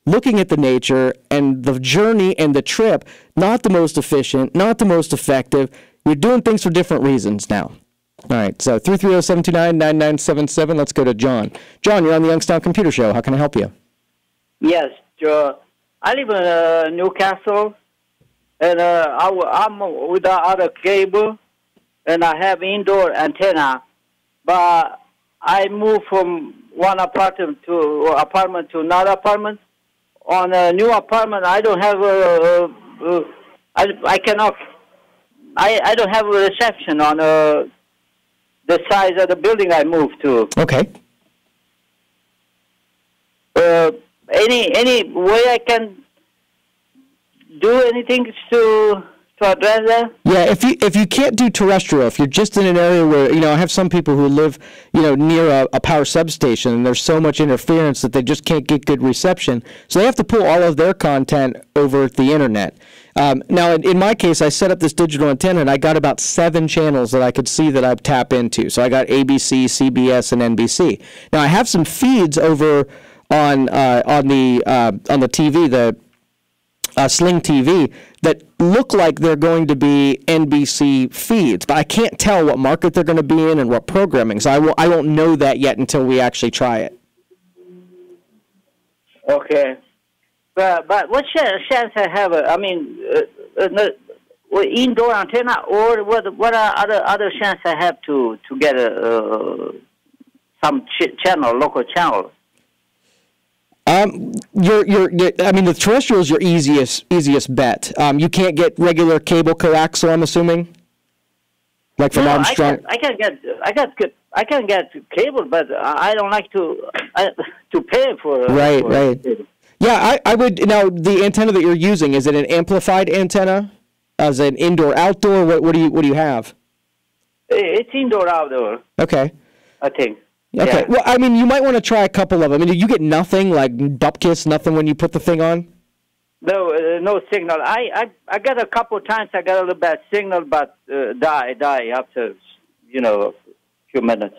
looking at the nature and the journey and the trip. Not the most efficient, not the most effective. You're doing things for different reasons now. All right, so 330-729-9977. Let's go to John. John, you're on the Youngstown Computer Show. How can I help you? Yes, Joe. I live in Newcastle, and I'm without other cable, and I have indoor antenna. But I moved from one apartment to another apartment. On a new apartment, I don't have I don't have a reception on the size of the building I moved to. Okay. Any way I can do anything to address that? Yeah, if you can't do terrestrial, if you're just in an area where, I have some people who live, near a power substation, and there's so much interference that they just can't get good reception. So they have to pull all of their content over the internet. Now, in my case, I set up this digital antenna, and I got about 7 channels that I could see that I tap into. So I got ABC, CBS, and NBC. Now, I have some feeds over on the TV, the Sling TV, that look like they're going to be NBC feeds, but I can't tell what market they're going to be in and what programming. So I won't know that yet until we actually try it. Okay. But what chance I have? Indoor antenna, or what are other chance I have to get some channel, local channel? The terrestrial is your easiest bet. You can't get regular cable coaxial, I'm assuming, like from Armstrong. I can get cable, but I don't like to pay for. Right. Yeah, I would. Now, the antenna that you're using, is it an amplified antenna? As an indoor outdoor? What do you have? It's indoor outdoor. Okay. I think. Okay. Yeah. Well, you might want to try a couple of them. Do you get nothing, like bupkis, nothing when you put the thing on? No signal. I got a couple of times. I got a little bad signal, but die after a few minutes.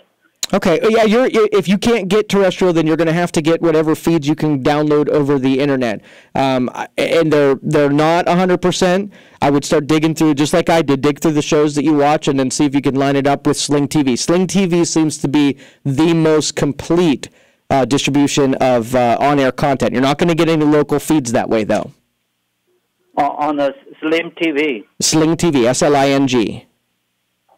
Okay, yeah, if you can't get terrestrial, then you're going to have to get whatever feeds you can download over the internet. And they're not 100%. I would start digging through, just like I did, dig through the shows that you watch and then see if you can line it up with Sling TV. Sling TV seems to be the most complete distribution of on-air content. You're not going to get any local feeds that way, though. On the Sling TV. Sling TV, S-L-I-N-G.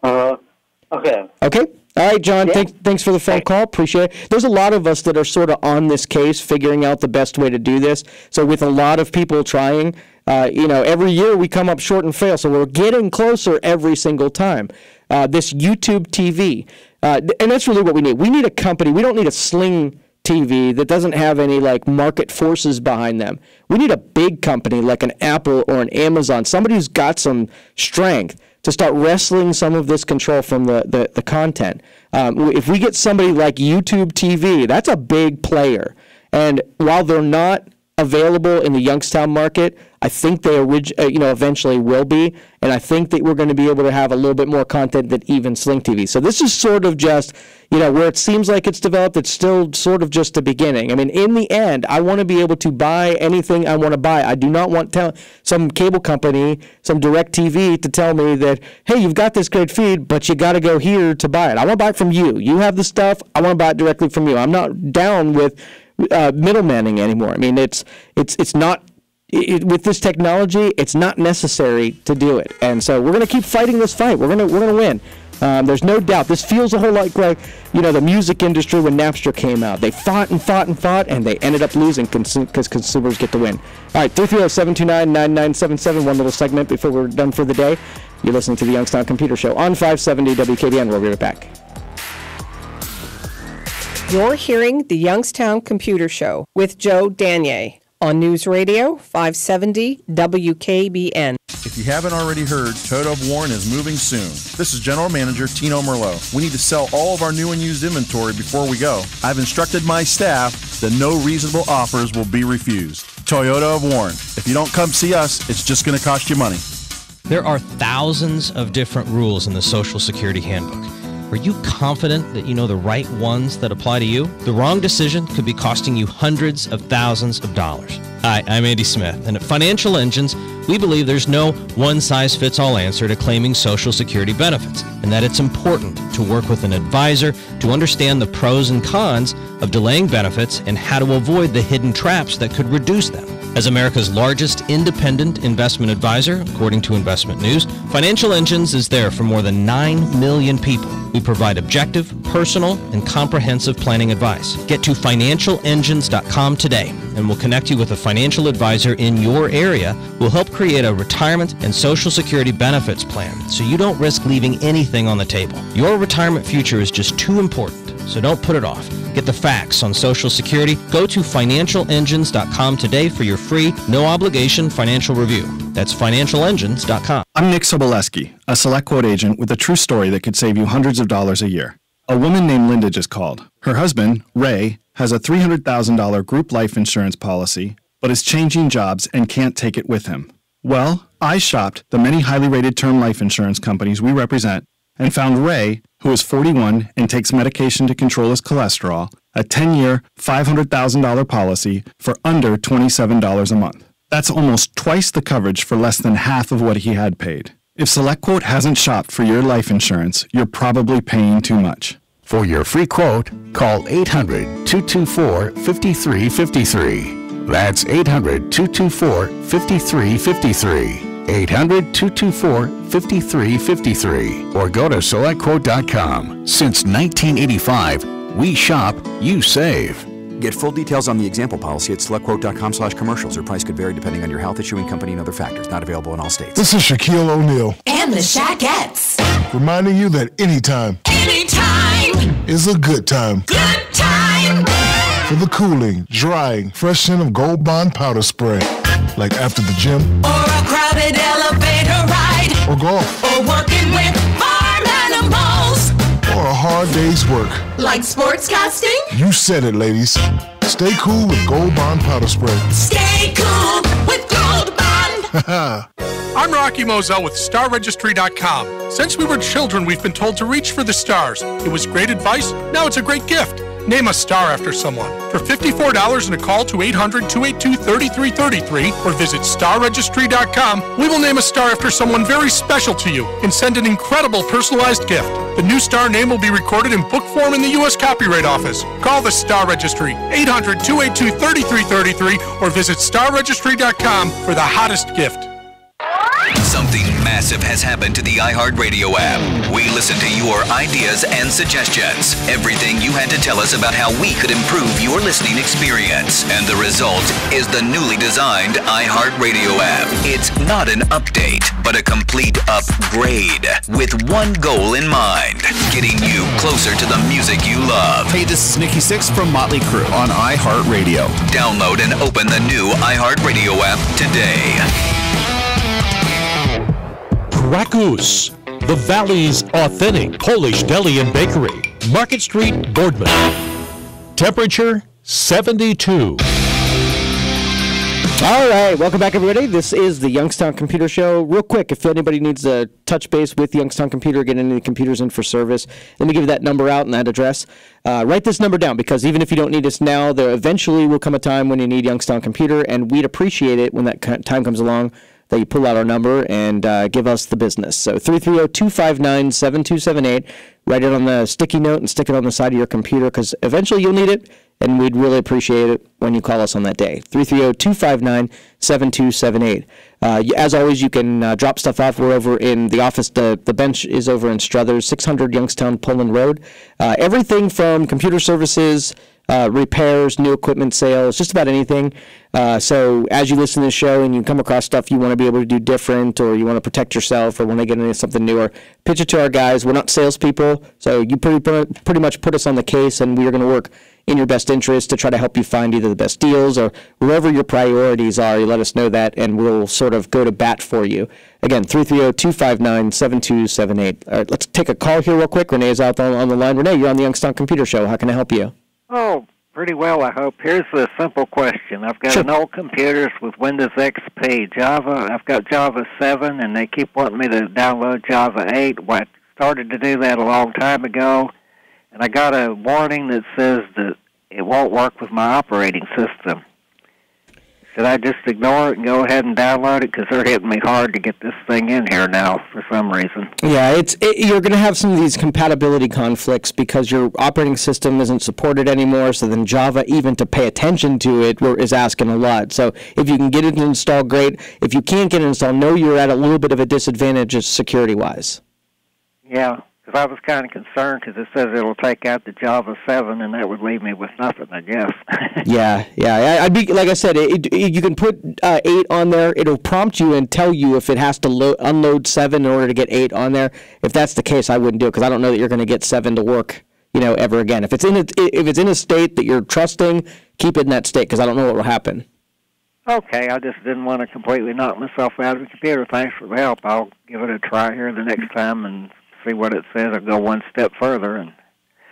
Okay. Okay. All right, John, thanks for the phone call. Appreciate it. There's a lot of us that are sort of on this case, figuring out the best way to do this. So with a lot of people trying, every year we come up short and fail. So we're getting closer every single time. This YouTube TV, and that's really what we need. We need a company. We don't need a Sling TV that doesn't have any market forces behind them. We need a big company like an Apple or an Amazon, somebody who's got some strength to start wrestling some of this control from the content. If we get somebody like YouTube TV, that's a big player. And while they're not available in the Youngstown market, I think they eventually will be. And I think that we're going to be able to have a little bit more content than even Sling TV. So this is sort of just, where it seems like it's developed, it's still sort of just the beginning. I mean, in the end, I want to be able to buy anything I want to buy. I do not want some cable company, some DirecTV to tell me that, hey, you've got this great feed, but you got to go here to buy it. I want to buy it from you. You have the stuff. I want to buy it directly from you. I'm not down with middlemaning anymore. I mean, it's not. With this technology, it's not necessary to do it, and so we're going to keep fighting this fight. We're going to win. There's no doubt. This feels a whole lot like the music industry when Napster came out. They fought and fought and fought, and they ended up losing because consumers get to win. All right, 330-729-9977. One little segment before we're done for the day. You're listening to the Youngstown Computer Show on 570 WKBN. We'll be right back. You're hearing the Youngstown Computer Show with Joe Danier on News Radio 570 WKBN. If you haven't already heard, Toyota of Warren is moving soon. This is General Manager Tino Merlot. We need to sell all of our new and used inventory before we go. I've instructed my staff that no reasonable offers will be refused. Toyota of Warren. If you don't come see us, it's just going to cost you money. There are thousands of different rules in the Social Security Handbook. Are you confident that you know the right ones that apply to you? The wrong decision could be costing you hundreds of thousands of dollars. Hi, I'm Andy Smith, and at Financial Engines, we believe there's no one-size-fits-all answer to claiming Social Security benefits, and that it's important to work with an advisor to understand the pros and cons of delaying benefits and how to avoid the hidden traps that could reduce them. As America's largest independent investment advisor, according to Investment News, Financial Engines is there for more than 9 million people. We provide objective, personal, and comprehensive planning advice. Get to financialengines.com today, and we'll connect you with a financial advisor in your area who will help create a retirement and Social Security benefits plan so you don't risk leaving anything on the table. Your retirement future is just too important, so don't put it off. Get the facts on Social Security. Go to financialengines.com today for your free, no-obligation financial review. That's financialengines.com. I'm Nick Soboleski, a Select Quote agent with a true story that could save you hundreds of dollars a year. A woman named Linda just called. Her husband, Ray, has a $300,000 group life insurance policy, but is changing jobs and can't take it with him. Well, I shopped the many highly rated term life insurance companies we represent and found Ray, who is 41 and takes medication to control his cholesterol, a 10-year, $500,000 policy for under $27 a month. That's almost twice the coverage for less than half of what he had paid. If SelectQuote hasn't shopped for your life insurance, you're probably paying too much. For your free quote, call 800-224-5353. That's 800-224-5353. 800-224-5353 or go to SelectQuote.com. Since 1985, we shop, you save. Get full details on the example policy at SelectQuote.com/commercials. Or price could vary depending on your health, issuing company, and other factors. Not available in all states. This is Shaquille O'Neal. And the Shaquettes. Reminding you that anytime is a good time. Good time. For the cooling, drying, fresh scent of Gold Bond powder spray. Like after the gym. Or a crowded elevator ride. Or golf. Or working with farm animals. Or a hard day's work. Like sportscasting? You said it, ladies. Stay cool with Gold Bond powder spray. Stay cool with Gold Bond. I'm Rocky Moselle with StarRegistry.com. Since we were children, we've been told to reach for the stars. It was great advice. Now it's a great gift. Name a star after someone. For $54 and a call to 800-282-3333 or visit StarRegistry.com, we will name a star after someone very special to you and send an incredible personalized gift. The new star name will be recorded in book form in the U.S. Copyright Office. Call the Star Registry, 800-282-3333 or visit StarRegistry.com for the hottest gift. Something massive has happened to the iHeartRadio app. We listen to your ideas and suggestions. Everything you had to tell us about how we could improve your listening experience. And the result is the newly designed iHeartRadio app. It's not an update, but a complete upgrade with one goal in mind: getting you closer to the music you love. Hey, this is Nikki Sixx from Motley Crue on iHeartRadio. Download and open the new iHeartRadio app today. Krakus, the Valley's authentic Polish deli and bakery. Market Street, Boardman. Temperature 72. All right, welcome back, everybody. This is the Youngstown Computer Show. Real quick, if anybody needs to touch base with Youngstown Computer, get any computers in for service, let me give you that number out and that address. Write this number down, because even if you don't need us now, there eventually will come a time when you need Youngstown Computer, and we'd appreciate it when that time comes along that you pull out our number and give us the business. So 330-259-7278. Write it on the sticky note and stick it on the side of your computer, because eventually you'll need it, and we'd really appreciate it when you call us on that day. 330-259-7278. As always, you can drop stuff off. We're over in the office. The bench is over in Struthers, 600 Youngstown Poland Road. Everything from computer services, repairs, new equipment sales, just about anything. So as you listen to the show and you come across stuff you want to be able to do different, or you want to protect yourself, or want to get into something newer, pitch it to our guys. We're not salespeople, so you pretty much put us on the case, and we are going to work in your best interest to try to help you find either the best deals or wherever your priorities are. You let us know that, and we'll sort of go to bat for you. Again, 330-259-7278. All right, let's take a call here real quick. Renee is out on the line. Renee, you're on the Youngstown Computer Show. How can I help you? Oh, pretty well, I hope. Here's a simple question. I've got an old computer with Windows XP, Java. I've got Java 7, and they keep wanting me to download Java 8. Well, I started to do that a long time ago, and I got a warning that says that it won't work with my operating system. Should I just ignore it and go ahead and download it? Because they're hitting me hard to get this thing in here now for some reason. Yeah, you're going to have some of these compatibility conflicts because your operating system isn't supported anymore, so then Java, even to pay attention to it, is asking a lot. So if you can get it installed, great. If you can't get it installed, know you're at a little bit of a disadvantage security-wise. Yeah, because I was kind of concerned because it says it'll take out the Java 7, and that would leave me with nothing, I guess. Yeah. I'd be, like I said, you can put 8 on there. It'll prompt you and tell you if it has to unload 7 in order to get 8 on there. If that's the case, I wouldn't do it, because I don't know that you're going to get 7 to work, ever again. If it's in a state that you're trusting, keep it in that state, because I don't know what will happen. Okay, I just didn't want to completely knock myself out of the computer. Thanks for the help. I'll give it a try here the next time and see what it says. I'll go one step further and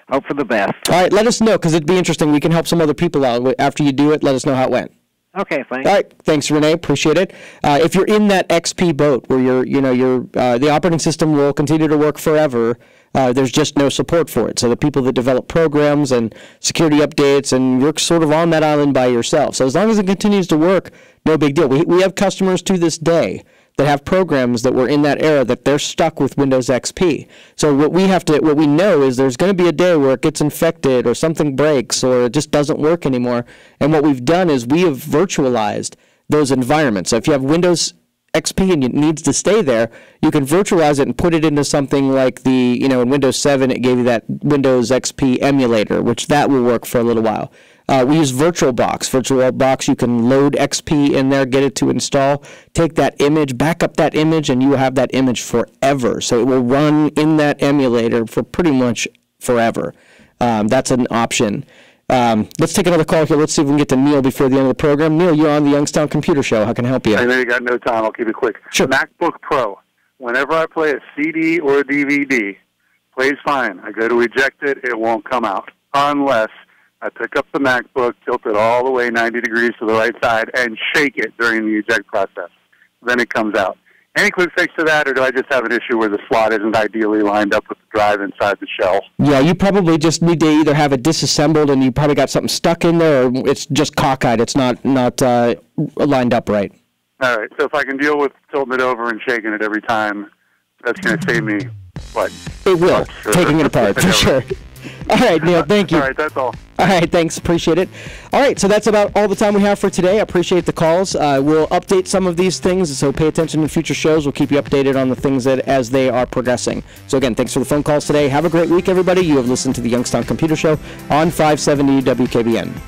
hope for the best. All right, let us know, because it'd be interesting. We can help some other people out. After you do it, let us know how it went. Okay, thanks. All right, thanks, Renee. Appreciate it. If you're in that XP boat where the operating system will continue to work forever, there's just no support for it. So the people that develop programs and security updates, and you're sort of on that island by yourself. So as long as it continues to work, no big deal. We have customers to this day that have programs that were in that era that they're stuck with Windows XP. So what we know is there's going to be a day where it gets infected or something breaks or it just doesn't work anymore. And what we've done is we have virtualized those environments. So if you have Windows XP and it needs to stay there, you can virtualize it and put it into something like in Windows 7, it gave you that Windows XP emulator, which that will work for a little while. We use VirtualBox. VirtualBox, you can load XP in there, get it to install, take that image, back up that image, and you will have that image forever. So it will run in that emulator for pretty much forever. That's an option. Let's take another call here. Let's see if we can get to Neil before the end of the program. Neil, you're on the Youngstown Computer Show. How can I help you? I know you got no time. I'll keep it quick. Sure. MacBook Pro. Whenever I play a CD or a DVD, plays fine. I go to eject it, it won't come out. Unless I pick up the MacBook, tilt it all the way 90 degrees to the right side, and shake it during the eject process. Then it comes out. Any quick fix to that, or do I just have an issue where the slot isn't ideally lined up with the drive inside the shell? Yeah, you probably just need to either have it disassembled and you probably got something stuck in there, or it's just cockeyed. It's not lined up right. All right, so if I can deal with tilting it over and shaking it every time, that's going to save me, what? It will, taking it apart, for sure. All right, Neil, thank you. All right, that's all. All right, thanks. Appreciate it. All right, so that's about all the time we have for today. I appreciate the calls. We'll update some of these things, so pay attention in future shows. We'll keep you updated on the things that as they are progressing. So again, thanks for the phone calls today. Have a great week, everybody. You have listened to the Youngstown Computer Show on 570 WKBN.